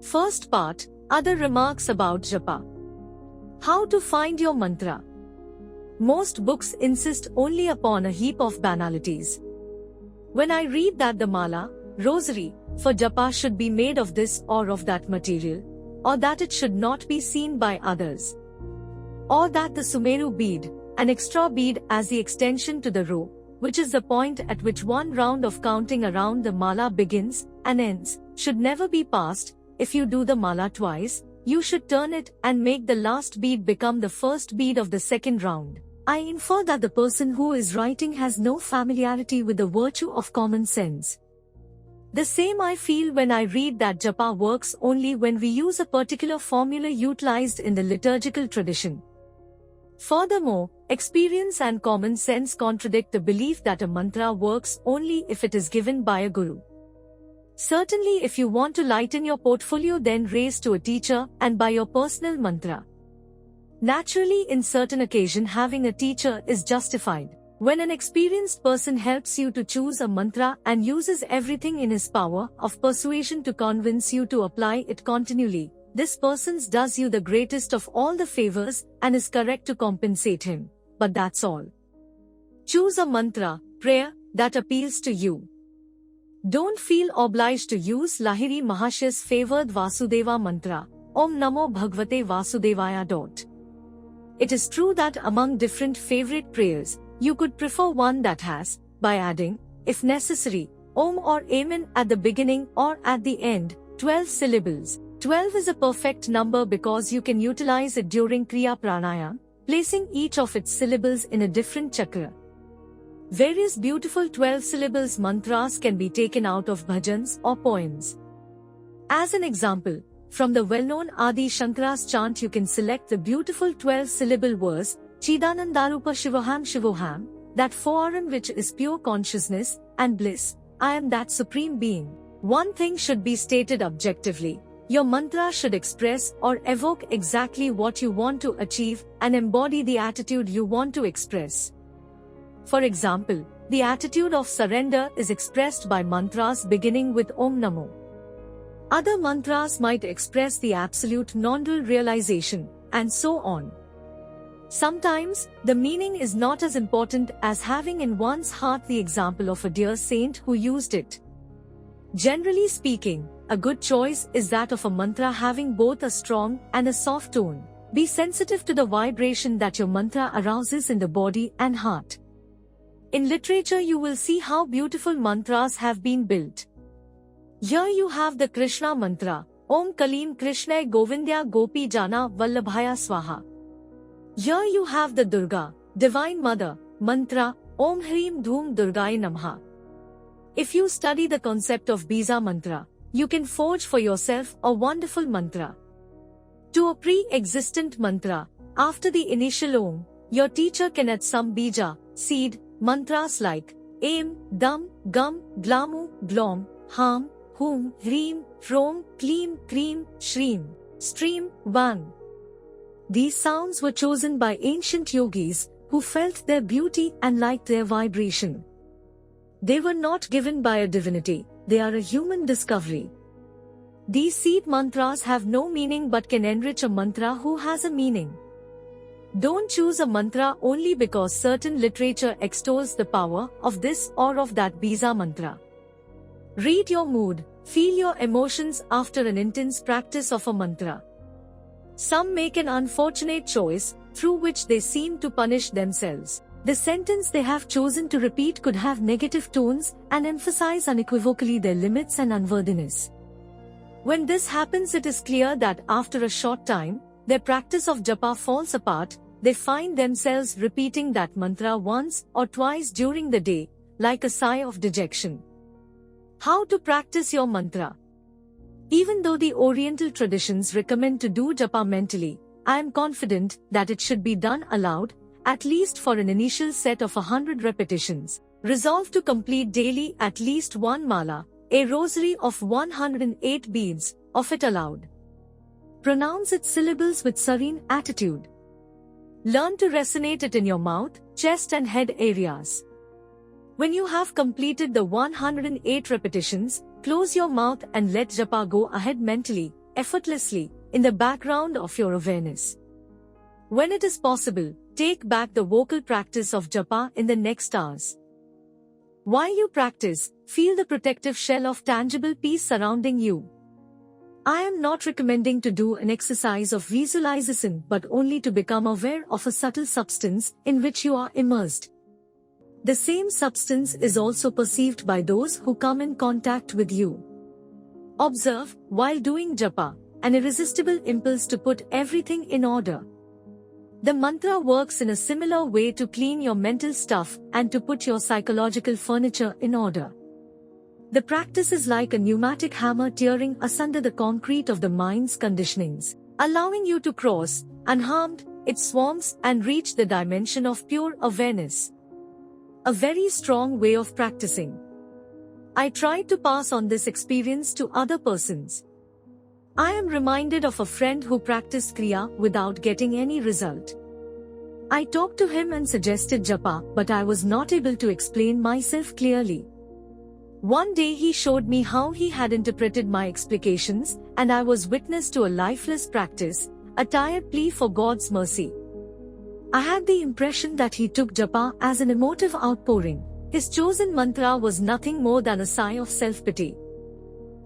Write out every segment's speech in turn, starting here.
First part, other remarks about japa. How to find your mantra. Most books insist only upon a heap of banalities. When I read that the mala, rosary, for japa should be made of this or of that material, or that it should not be seen by others, or that the Sumeru bead, an extra bead as the extension to the row, which is the point at which one round of counting around the mala begins and ends, should never be passed. If you do the mala twice, you should turn it and make the last bead become the first bead of the second round. I infer that the person who is writing has no familiarity with the virtue of common sense. The same I feel when I read that japa works only when we use a particular formula utilized in the liturgical tradition. Furthermore, experience and common sense contradict the belief that a mantra works only if it is given by a guru. Certainly, if you want to lighten your portfolio, then raise to a teacher and by your personal mantra. Naturally, in certain occasion, having a teacher is justified. When an experienced person helps you to choose a mantra and uses everything in his power of persuasion to convince you to apply it continually, this person does you the greatest of all the favors and is correct to compensate him. But that's all. Choose a mantra, prayer, that appeals to you. Don't feel obliged to use Lahiri Mahashaya's favored Vasudeva mantra, Om Namo Bhagavate Vasudevaya. It is true that among different favorite prayers, you could prefer one that has, by adding, if necessary, Om or Amen at the beginning or at the end, 12 syllables. 12 is a perfect number because you can utilize it during Kriya Pranayama, placing each of its syllables in a different chakra. Various beautiful 12 syllables mantras can be taken out of bhajans or poems. As an example, from the well-known Adi Shankara's chant you can select the beautiful 12-syllable verse, Chidanandarupa Shivoham Shivoham, that form which is pure consciousness and bliss, I am that supreme being. One thing should be stated objectively. Your mantra should express or evoke exactly what you want to achieve and embody the attitude you want to express. For example, the attitude of surrender is expressed by mantras beginning with Om Namo. Other mantras might express the absolute non-dual realization, and so on. Sometimes, the meaning is not as important as having in one's heart the example of a dear saint who used it. Generally speaking, a good choice is that of a mantra having both a strong and a soft tone. Be sensitive to the vibration that your mantra arouses in the body and heart. In literature you will see how beautiful mantras have been built. Here you have the Krishna mantra, Om Kalim Krishnay Govindya Gopi Jana Vallabhaya Swaha. Here you have the Durga, Divine Mother, mantra, Om Hrim Dhum Durgaye Namaha. If you study the concept of Bija mantra, you can forge for yourself a wonderful mantra. To a pre-existent mantra, after the initial Om, your teacher can add some Bija, seed, mantras like Aim, Dum, Gum, Glamu, Glom, Ham, Hum, Hreem, From, Kleem, Kreem, Shreem, Stream, Van. These sounds were chosen by ancient yogis who felt their beauty and liked their vibration. They were not given by a divinity, they are a human discovery. These seed mantras have no meaning but can enrich a mantra who has a meaning. Don't choose a mantra only because certain literature extols the power of this or of that Bija mantra. Read your mood, feel your emotions after an intense practice of a mantra. Some make an unfortunate choice, through which they seem to punish themselves. The sentence they have chosen to repeat could have negative tones and emphasize unequivocally their limits and unworthiness. When this happens, it is clear that after a short time, their practice of japa falls apart. They find themselves repeating that mantra once or twice during the day, like a sigh of dejection. How to practice your mantra? Even though the Oriental traditions recommend to do japa mentally, I am confident that it should be done aloud, at least for an initial set of 100 repetitions. Resolve to complete daily at least one mala, a rosary of 108 beads, of it aloud. Pronounce its syllables with serene attitude. Learn to resonate it in your mouth, chest and head areas. When you have completed the 108 repetitions, close your mouth and let japa go ahead mentally, effortlessly in the background of your awareness. When it is possible, take back the vocal practice of japa in the next hours. While you practice, feel the protective shell of tangible peace surrounding you. I am not recommending to do an exercise of visualization but only to become aware of a subtle substance in which you are immersed. The same substance is also perceived by those who come in contact with you. Observe, while doing japa, an irresistible impulse to put everything in order. The mantra works in a similar way to clean your mental stuff and to put your psychological furniture in order. The practice is like a pneumatic hammer tearing asunder the concrete of the mind's conditionings, allowing you to cross, unharmed, its swarms and reach the dimension of pure awareness. A very strong way of practicing. I tried to pass on this experience to other persons. I am reminded of a friend who practiced Kriya without getting any result. I talked to him and suggested japa, but I was not able to explain myself clearly. One day he showed me how he had interpreted my explications, and I was witness to a lifeless practice, a tired plea for God's mercy. I had the impression that he took japa as an emotive outpouring. His chosen mantra was nothing more than a sigh of self-pity.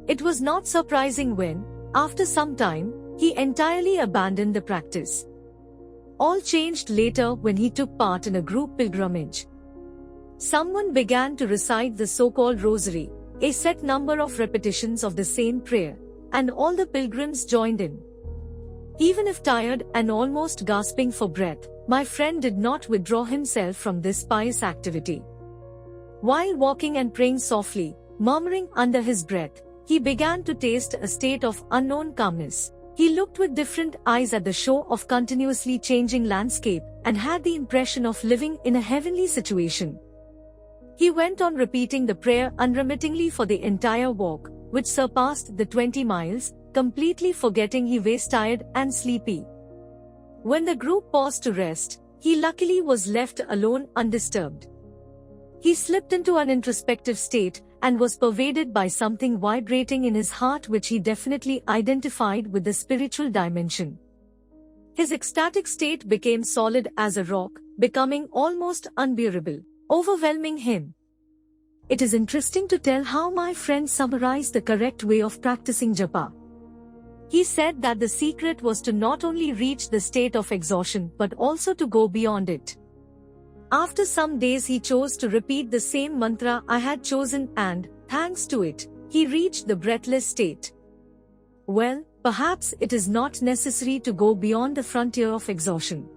It was not surprising when, after some time, he entirely abandoned the practice. All changed later when he took part in a group pilgrimage. Someone began to recite the so-called rosary, a set number of repetitions of the same prayer, and all the pilgrims joined in. Even if tired and almost gasping for breath, my friend did not withdraw himself from this pious activity. While walking and praying softly, murmuring under his breath, he began to taste a state of unknown calmness. He looked with different eyes at the show of continuously changing landscape and had the impression of living in a heavenly situation. He went on repeating the prayer unremittingly for the entire walk, which surpassed the 20 miles, completely forgetting he was tired and sleepy. When the group paused to rest, he luckily was left alone undisturbed. He slipped into an introspective state and was pervaded by something vibrating in his heart which he definitely identified with the spiritual dimension. His ecstatic state became solid as a rock, becoming almost unbearable, overwhelming him. It is interesting to tell how my friend summarized the correct way of practicing japa. He said that the secret was to not only reach the state of exhaustion but also to go beyond it. After some days he chose to repeat the same mantra I had chosen and, thanks to it, he reached the breathless state. Well, perhaps it is not necessary to go beyond the frontier of exhaustion.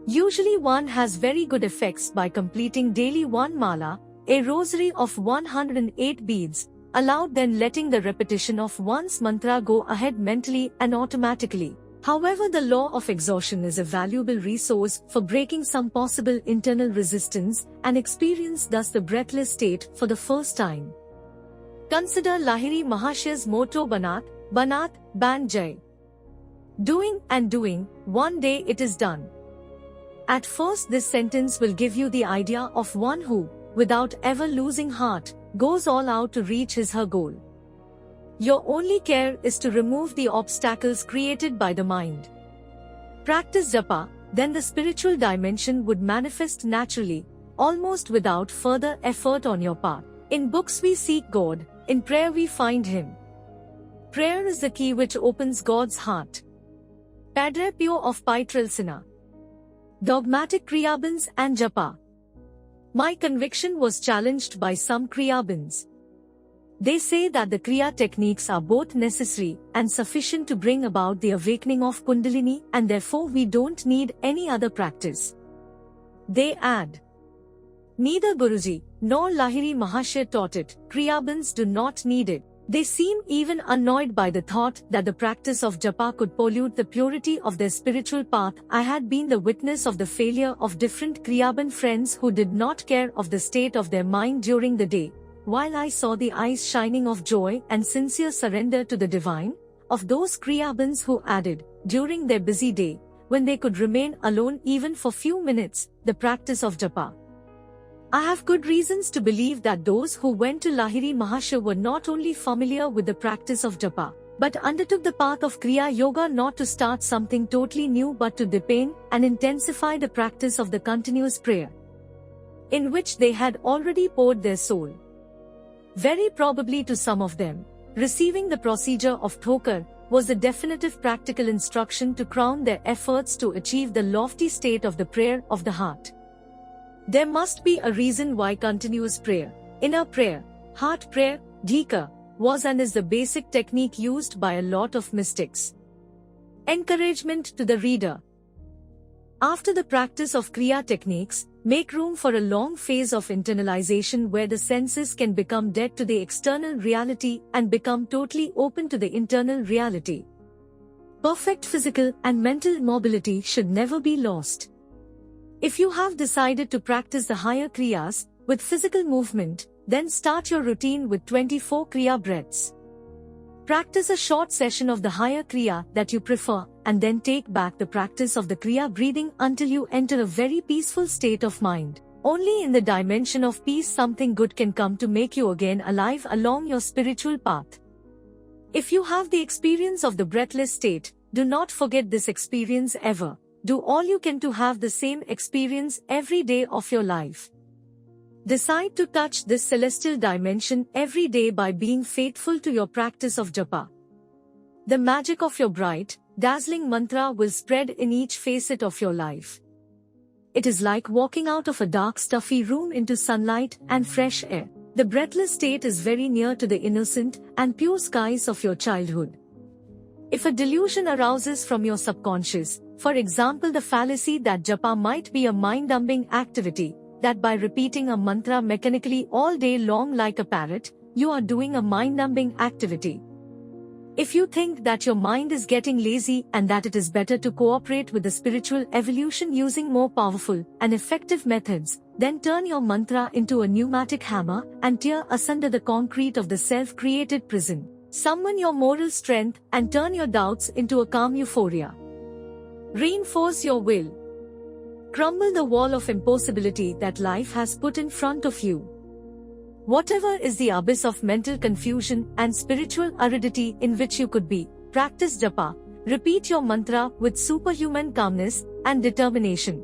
Usually one has very good effects by completing daily one mala, a rosary of 108 beads, allowed then letting the repetition of one's mantra go ahead mentally and automatically. However, the law of exhaustion is a valuable resource for breaking some possible internal resistance and experience thus the breathless state for the first time. Consider Lahiri Mahashaya's motto Banat, Banat, Ban Jai. Doing and doing, one day it is done. At first this sentence will give you the idea of one who, without ever losing heart, goes all out to reach his/her goal. Your only care is to remove the obstacles created by the mind. Practice japa, then the spiritual dimension would manifest naturally, almost without further effort on your part. In books we seek God, in prayer we find Him. Prayer is the key which opens God's heart. Padre Pio of Pietrelcina. Dogmatic Kriyabans and Japa. My conviction was challenged by some Kriyabans. They say that the Kriya techniques are both necessary and sufficient to bring about the awakening of Kundalini and therefore we don't need any other practice. They add, neither Guruji nor Lahiri Mahashaya taught it, Kriyabans do not need it. They seem even annoyed by the thought that the practice of japa could pollute the purity of their spiritual path. I had been the witness of the failure of different Kriyaban friends who did not care of the state of their mind during the day, while I saw the eyes shining of joy and sincere surrender to the divine, of those Kriyabans who added, during their busy day, when they could remain alone even for few minutes, the practice of japa. I have good reasons to believe that those who went to Lahiri Mahashaya were not only familiar with the practice of japa, but undertook the path of Kriya Yoga not to start something totally new but to deepen and intensify the practice of the continuous prayer, in which they had already poured their soul. Very probably to some of them, receiving the procedure of Thokar was the definitive practical instruction to crown their efforts to achieve the lofty state of the prayer of the heart. There must be a reason why continuous prayer, inner prayer, heart prayer, dhika, was and is the basic technique used by a lot of mystics. Encouragement to the reader. After the practice of Kriya techniques, make room for a long phase of internalization where the senses can become dead to the external reality and become totally open to the internal reality. Perfect physical and mental mobility should never be lost. If you have decided to practice the higher Kriyas with physical movement, then start your routine with 24 Kriya breaths. Practice a short session of the higher Kriya that you prefer, and then take back the practice of the Kriya breathing until you enter a very peaceful state of mind. Only in the dimension of peace something good can come to make you again alive along your spiritual path. If you have the experience of the breathless state, do not forget this experience ever. Do all you can to have the same experience every day of your life. Decide to touch this celestial dimension every day by being faithful to your practice of japa. The magic of your bright, dazzling mantra will spread in each facet of your life. It is like walking out of a dark stuffy room into sunlight and fresh air. The breathless state is very near to the innocent and pure skies of your childhood. If a delusion arouses from your subconscious, for example the fallacy that japa might be a mind-numbing activity, that by repeating a mantra mechanically all day long like a parrot, you are doing a mind-numbing activity. If you think that your mind is getting lazy and that it is better to cooperate with the spiritual evolution using more powerful and effective methods, then turn your mantra into a pneumatic hammer and tear asunder the concrete of the self-created prison. Summon your moral strength and turn your doubts into a calm euphoria. Reinforce your will. Crumble the wall of impossibility that life has put in front of you. Whatever is the abyss of mental confusion and spiritual aridity in which you could be, practice japa, repeat your mantra with superhuman calmness and determination.